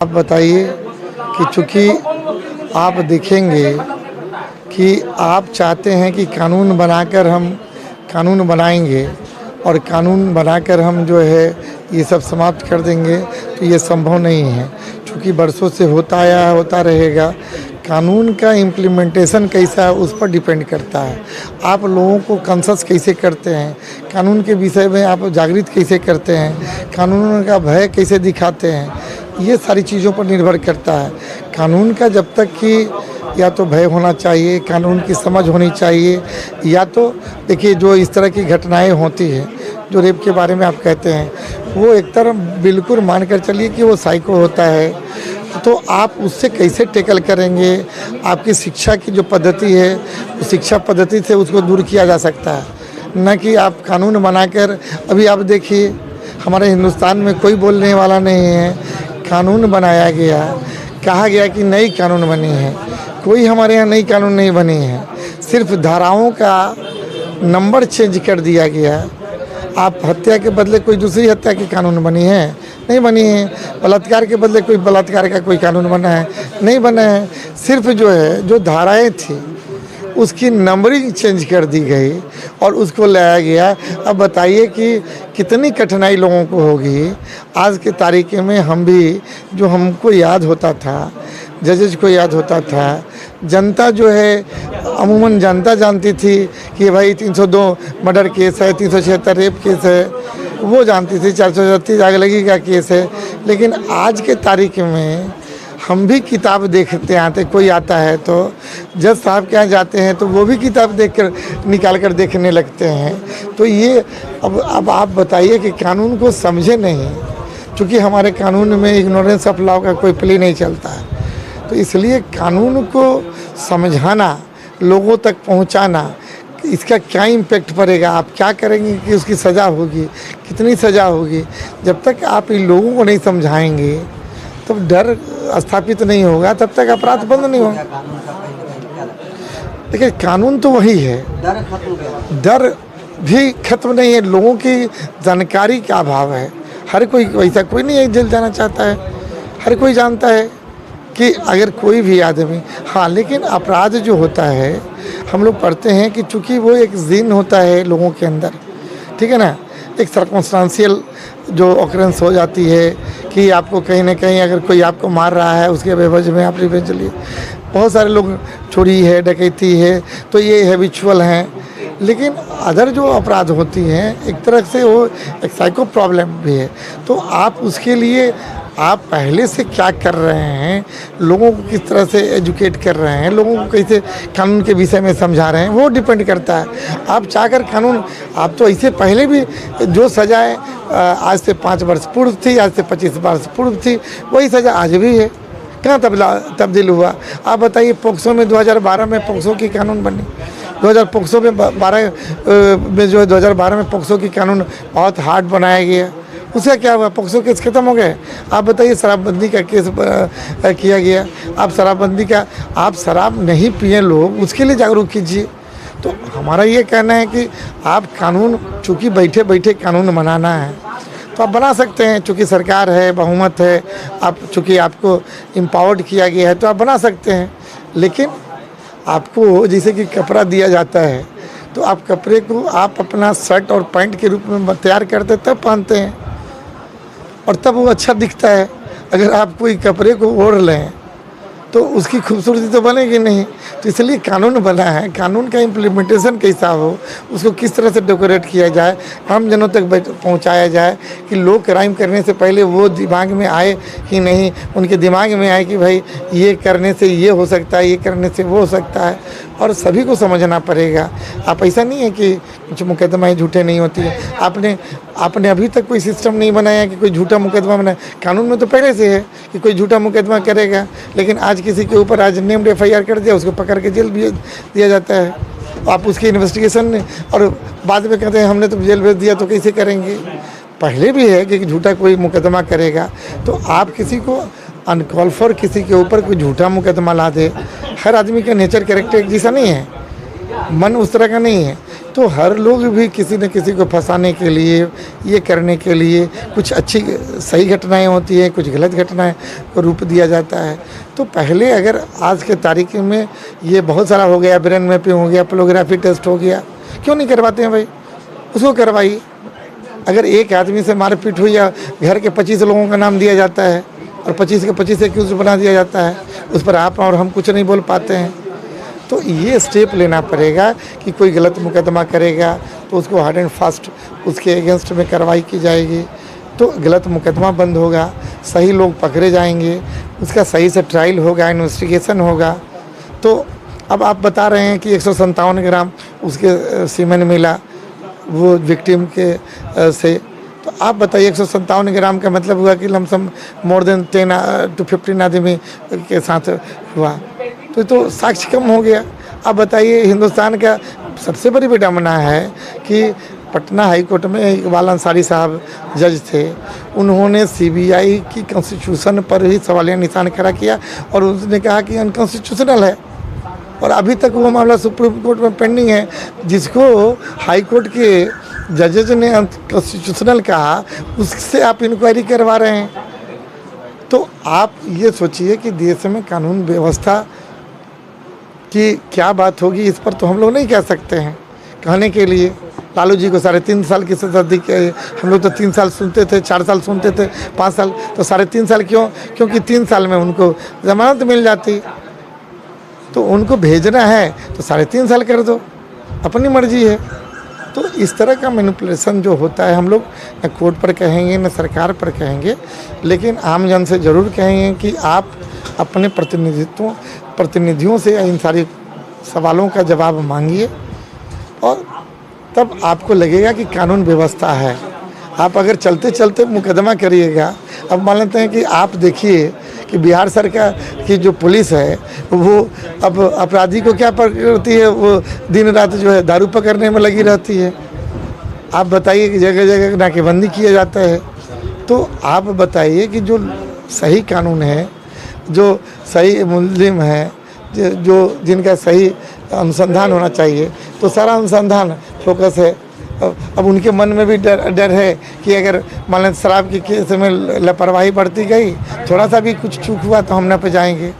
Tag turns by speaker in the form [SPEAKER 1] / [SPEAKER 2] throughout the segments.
[SPEAKER 1] आप बताइए कि चूँकि आप देखेंगे कि आप चाहते हैं कि कानून बनाकर हम कानून बनाएंगे और कानून बनाकर हम जो है ये सब समाप्त कर देंगे, तो ये संभव नहीं है। चूँकि बरसों से होता आया है, होता रहेगा। कानून का इम्प्लीमेंटेशन कैसा है उस पर डिपेंड करता है। आप लोगों को कंसस कैसे करते हैं, कानून के विषय में आप जागृत कैसे करते हैं, कानून का भय कैसे दिखाते हैं, ये सारी चीज़ों पर निर्भर करता है। कानून का जब तक कि या तो भय होना चाहिए, कानून की समझ होनी चाहिए, या तो देखिए जो इस तरह की घटनाएं होती हैं, जो रेप के बारे में आप कहते हैं, वो एक तरह बिल्कुल मान कर चलिए कि वो साइको होता है, तो आप उससे कैसे टैकल करेंगे। आपकी शिक्षा की जो पद्धति है, उस शिक्षा पद्धति से उसको दूर किया जा सकता है, न कि आप कानून बनाकर। अभी आप देखिए हमारे हिंदुस्तान में कोई बोलने वाला नहीं है, कानून बनाया गया, कहा गया कि नई कानून बनी है। कोई हमारे यहाँ नई कानून नहीं बनी है, सिर्फ धाराओं का नंबर चेंज कर दिया गया। आप हत्या के बदले कोई दूसरी हत्या की कानून बनी है, नहीं बनी है। बलात्कार के बदले कोई बलात्कार का कोई कानून बना है, नहीं बना है। सिर्फ जो है जो धाराएं थी उसकी नंबरिंग चेंज कर दी गई और उसको लाया गया। अब बताइए कि कितनी कठिनाई लोगों को होगी। आज के तारीख में हम भी, जो हमको याद होता था, जजेज को याद होता था, जनता जो है अमूमन जनता जानती थी कि भाई 302 मर्डर केस है, 376 रेप केस है, वो जानती थी। 437 आगलगी का केस है। लेकिन आज के तारीख में हम भी किताब देखते आते, कोई आता है तो जज साहब के यहाँ जाते हैं तो वो भी किताब देखकर निकाल कर देखने लगते हैं। तो ये अब आप बताइए कि कानून को समझे नहीं, क्योंकि हमारे कानून में इग्नोरेंस ऑफ लॉ का कोई प्ले नहीं चलता है। तो इसलिए कानून को समझाना, लोगों तक पहुंचाना, इसका क्या इम्पैक्ट पड़ेगा, आप क्या करेंगे कि उसकी सज़ा होगी, कितनी सज़ा होगी, जब तक आप इन लोगों को नहीं समझाएंगे तब डर स्थापित नहीं होगा, तब तक अपराध बंद नहीं होगा। देखिए कानून तो वही है, डर भी खत्म नहीं है। लोगों की जानकारी का अभाव है। हर कोई वैसा कोई नहीं है जेल जाना चाहता है, हर कोई जानता है कि अगर कोई भी आदमी, हाँ, लेकिन अपराध जो होता है हम लोग पढ़ते हैं कि चूँकि वो एक जीन होता है लोगों के अंदर, ठीक है ना, एक सर्कमस्टांशियल जो ऑकरेंस हो जाती है कि आपको कहीं ना कहीं अगर कोई आपको मार रहा है उसके बेवजह में आप रिवेंज लिए। बहुत सारे लोग, चोरी है, डकैती है, तो ये हैबिचुअल हैं। लेकिन अदर जो अपराध होती हैं एक तरह से वो एक साइको प्रॉब्लम भी है। तो आप उसके लिए आप पहले से क्या कर रहे हैं, लोगों को किस तरह से एजुकेट कर रहे हैं, लोगों को कैसे कानून के विषय में समझा रहे हैं, वो डिपेंड करता है। आप चाहकर कानून, आप तो इससे पहले भी जो सज़ाएँ आज से 5 वर्ष पूर्व थी, आज से 25 वर्ष पूर्व थी, वही सज़ा आज भी है। कहाँ तब्दील हुआ? आप बताइए। पोक्सो में 2012 में पोक्सो की कानून बनी, 2012 में जो है 2012 में पोक्सो की कानून बहुत हार्ड बनाया गया। उसका क्या हुआ? पोक्सो केस खत्म हो गए। आप बताइए, शराबबंदी का केस किया गया। आप शराबबंदी का, आप शराब नहीं पिए लोग, उसके लिए जागरूक कीजिए। तो हमारा ये कहना है कि आप कानून, चूँकि बैठे बैठे कानून बनाना है तो आप बना सकते हैं, चूँकि सरकार है, बहुमत है, आप चूँकि आपको एम्पावर्ड किया गया है तो आप बना सकते हैं। लेकिन आपको जैसे कि कपड़ा दिया जाता है तो आप कपड़े को आप अपना शर्ट और पैंट के रूप में तैयार करते तब पहनते हैं और तब वो अच्छा दिखता है। अगर आप कोई कपड़े को ओढ़ लें तो उसकी खूबसूरती तो बनेगी नहीं। तो इसलिए कानून बना है, कानून का इम्प्लीमेंटेशन कैसा हो, उसको किस तरह से डेकोरेट किया जाए, आम जनों तक पहुंचाया जाए कि लोग क्राइम करने से पहले वो दिमाग में आए ही नहीं, उनके दिमाग में आए कि भाई ये करने से ये हो सकता है, ये करने से वो हो सकता है। और सभी को समझना पड़ेगा। आप ऐसा नहीं है कि कुछ मुकदमा झूठे नहीं होती है। आपने अभी तक कोई सिस्टम नहीं बनाया कि कोई झूठा मुकदमा बनाए। कानून में तो पहले से है कि कोई झूठा मुकदमा करेगा, लेकिन आज किसी के ऊपर आज नेम्ड FIR कर दिया, उसको पकड़ के जेल भेज दिया जाता है। आप उसकी इन्वेस्टिगेशन और बाद में कहते हैं हमने तो जेल भेज दिया, तो कैसे करेंगे? पहले भी है कि झूठा कोई मुकदमा करेगा तो आप किसी को अनकॉल फॉर किसी के ऊपर कोई झूठा मुकदमा ला दे। हर आदमी का नेचर कैरेक्टर एक जैसा नहीं है। मन उस तरह का नहीं है। तो हर लोग भी किसी न किसी को फंसाने के लिए, ये करने के लिए, कुछ अच्छी सही घटनाएं होती हैं, कुछ गलत घटनाएं को रूप दिया जाता है। तो पहले अगर आज के तारीख में ये बहुत सारा हो गया, ब्रेन मैपिंग हो गया, पोलोग्राफी टेस्ट हो गया, क्यों नहीं करवाते हैं भाई? उसको करवाइए। अगर एक आदमी से मारपीट हुई या घर के 25 लोगों का नाम दिया जाता है और 25 के 25 एक्यूज बना दिया जाता है, उस पर आप और हम कुछ नहीं बोल पाते हैं। तो ये स्टेप लेना पड़ेगा कि कोई गलत मुकदमा करेगा तो उसको हार्ड एंड फास्ट उसके अगेंस्ट में कार्रवाई की जाएगी, तो गलत मुकदमा बंद होगा, सही लोग पकड़े जाएंगे, उसका सही से ट्रायल होगा, इन्वेस्टिगेशन होगा। तो अब आप बता रहे हैं कि 157 ग्राम उसके सीमेन मिला वो विक्टिम के से, तो आप बताइए 157 ग्राम का मतलब हुआ कि लमसम मोर देन 10 to 15 आदमी के साथ हुआ, तो साक्ष्य कम हो गया। अब बताइए, हिंदुस्तान का सबसे बड़ी विडंबना है कि पटना हाई कोर्ट में इकबाल अंसारी साहब जज थे, उन्होंने सीबीआई की कॉन्स्टिट्यूशन पर ही सवालिया निशान खड़ा किया और उसने कहा कि अनकॉन्स्टिट्यूशनल है, और अभी तक वो मामला सुप्रीम कोर्ट में पेंडिंग है, जिसको हाई कोर्ट के जजेज ने अनकॉन्स्टिट्यूशनल कहा, उससे आप इंक्वायरी करवा रहे हैं। तो आप ये सोचिए कि देश में कानून व्यवस्था की क्या बात होगी, इस पर तो हम लोग नहीं कह सकते हैं। कहने के लिए लालू जी को 3.5 साल की सजा दी, हम लोग तो 3 साल सुनते थे, 4 साल सुनते थे, 5 साल, तो 3.5 साल क्यों? क्योंकि 3 साल में उनको जमानत मिल जाती। तो उनको भेजना है तो 3.5 साल कर दो, अपनी मर्जी है। तो इस तरह का मैनिपुलेशन जो होता है, हम लोग न कोर्ट पर कहेंगे न सरकार पर कहेंगे, लेकिन आम जन से ज़रूर कहेंगे कि आप अपने प्रतिनिधियों से इन सारी सवालों का जवाब मांगिए, और तब आपको लगेगा कि कानून व्यवस्था है। आप अगर चलते चलते मुकदमा करिएगा, अब मान लेते हैं कि आप देखिए कि बिहार सरकार की जो पुलिस है वो अब अपराधी को क्या पकड़ती है, वो दिन रात जो है दारू पकड़ने में लगी रहती है। आप बताइए कि जगह जगह नाकेबंदी किया जाता है। तो आप बताइए कि जो सही कानून है, जो सही मुल्ज़िम है, जो जिनका सही अनुसंधान होना चाहिए, तो सारा अनुसंधान फोकस है। अब उनके मन में भी डर है कि अगर मान लें शराब के केस में लापरवाही बढ़ती गई, थोड़ा सा भी कुछ चूक हुआ तो हम न पे जाएंगे,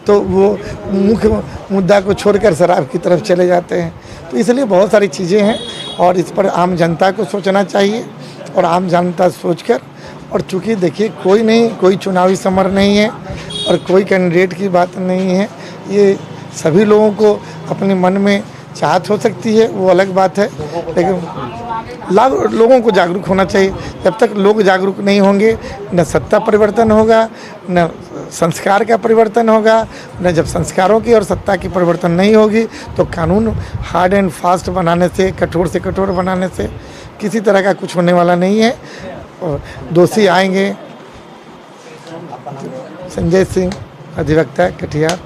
[SPEAKER 1] तो वो मुख्य मुद्दा को छोड़कर शराब की तरफ चले जाते हैं। तो इसलिए बहुत सारी चीज़ें हैं और इस पर आम जनता को सोचना चाहिए, और आम जनता सोचकर, और चूँकि देखिए कोई चुनावी समर नहीं है और कोई कैंडिडेट की बात नहीं है, ये सभी लोगों को अपने मन में चाहत हो सकती है, वो अलग बात है, लेकिन लोगों को जागरूक होना चाहिए। जब तक लोग जागरूक नहीं होंगे, न सत्ता परिवर्तन होगा, न संस्कार का परिवर्तन होगा, न जब संस्कारों की और सत्ता की परिवर्तन नहीं होगी, तो कानून हार्ड एंड फास्ट बनाने से, कठोर से कठोर बनाने से किसी तरह का कुछ होने वाला नहीं है। और दोषी आएंगे। संजय सिंह, अधिवक्ता, कटिहार।